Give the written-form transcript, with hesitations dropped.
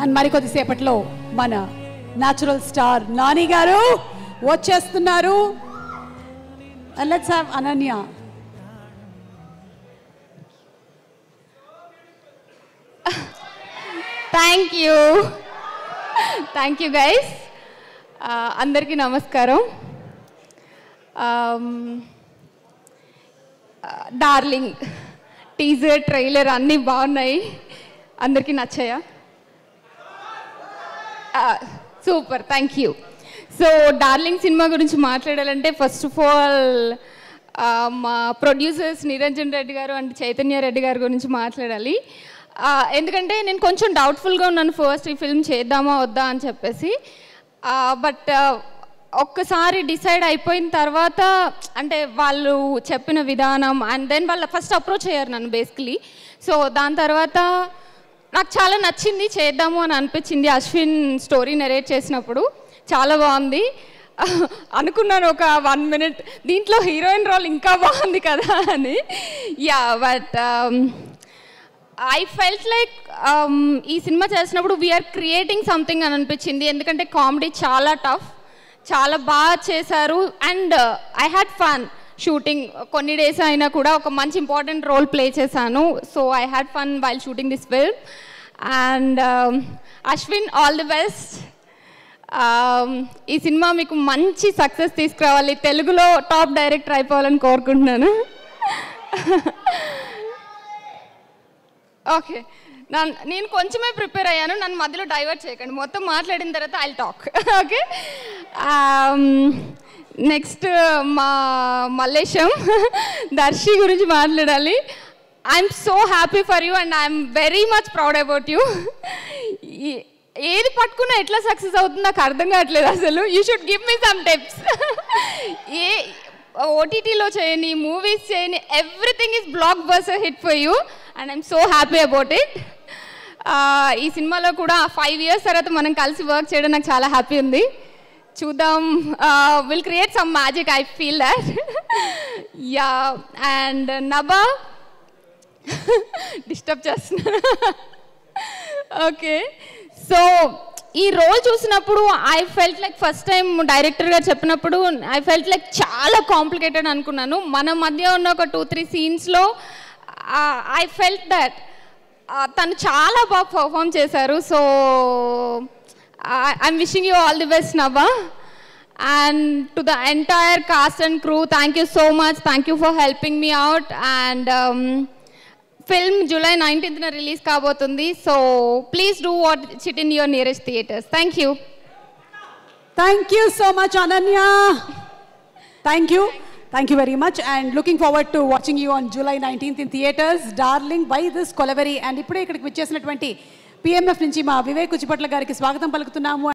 And మరికొద్దిసేపట్లో మన natural star Nani గారు వచ్చేస్తున్నారు. And let's have Ananya. Thank you guys. అందరికీ నమస్కారం. డార్లింగ్ టీజర్ ట్రైలర్ అన్నీ బాగున్నాయి. అందరికీ నచ్చాయా? Super, thank you. So darling cinema గురించి మాట్లాడాలంటే ఫస్ట్ ఆఫ్ ఆల్ మా ప్రొడ్యూసర్స్ నిరంజన్ రెడ్డి గారు అండ్ చైతన్య రెడ్డి గారి గురించి మాట్లాడాలి. ఎందుకంటే నేను కొంచెం డౌట్ఫుల్గా ఉన్నాను ఫస్ట్ ఈ ఫిల్మ్ చేద్దామా వద్దా అని చెప్పేసి. బట్ ఒక్కసారి డిసైడ్ అయిపోయిన తర్వాత అంటే వాళ్ళు చెప్పిన విధానం అండ్ దెన్ వాళ్ళు ఫస్ట్ అప్రోచ్ అయ్యారు నన్ను బేసికలీ. సో దాని తర్వాత నాకు చాలా నచ్చింది, చేద్దాము అని అనిపించింది. అశ్విన్ స్టోరీ నెరేట్ చేసినప్పుడు చాలా బాగుంది అనుకున్నాను. ఒక 1 minute దీంట్లో హీరోయిన్ రోల్ ఇంకా బాగుంది కదా అని. Yeah, but I felt like ఈ సినిమా చేసినప్పుడు వీఆర్ క్రియేటింగ్ సంథింగ్ అని అనిపించింది. ఎందుకంటే కామెడీ చాలా టఫ్, చాలా బాగా చేశారు. And I had fun shooting. కొన్ని డేస్ అయినా కూడా ఒక మంచి ఇంపార్టెంట్ రోల్ ప్లే చేశాను. So I had fun while shooting this film. And Ashwin, all the best. ఈ సినిమా మీకు మంచి సక్సెస్ తీసుకురావాలి, తెలుగులో టాప్ డైరెక్టర్ అయిపోవాలని కోరుకుంటున్నాను. ఓకే, నేను కొంచెమే ప్రిపేర్ అయ్యాను, నన్ను మధ్యలో డైవర్ట్ చేయకండి. మొత్తం మాట్లాడిన తర్వాత ఐల్ టాక్. ఓకే, నెక్స్ట్ మా మల్లేశం దర్శి గురించి మాట్లాడాలి. I'm so happy for you and I'm very much proud about you. ఏది పట్టుకున్నా ఎట్లా సక్సెస్ అవుతుంది నాకు అర్థం కావట్లేదు అసలు. You should give me some tips. ఓటీటీలో చేయని, మూవీస్ చేయని, everything is block buster hit for you and I'm so happy about it. ఈ సినిమాలో కూడా 5 years తర్వాత మనం కలిసి వర్క్ చేయడం నాకు చాలా హ్యాపీ ఉంది. చూద్దాం, will create some magic, I feel that. Yeah, and Nabha disturb చేస్తున్నా. ఓకే, సో ఈ రోల్ చూసినప్పుడు I felt like first time director గారు చెప్పినప్పుడు ఐ ఫెల్ట్ లైక్ చాలా కాంప్లికేటెడ్ అనుకున్నాను. మన మధ్య ఉన్న ఒక 2-3 సీన్స్లో ఐ ఫెల్ట్ దట్ తను చాలా బాగా పర్ఫామ్ చేశారు. So I'm wishing you all the best Nabha. And to the entire cast and crew, thank you so much. Thank you for helping me out. And film July 19th release కాబోతుంది. So please do watch it in your nearest theatres. Thank you. Thank you so much Ananya. Thank you. Thank you very much and looking forward to watching you on July 19th in theaters. Darling by this Kolaveri. And ఇప్పుడే ఇక్కడికి వచ్చేసినటువంటి PMF నుంచి మా వివేక్ కుచిపట్ల గారికి స్వాగతం పలుకుతున్నాము.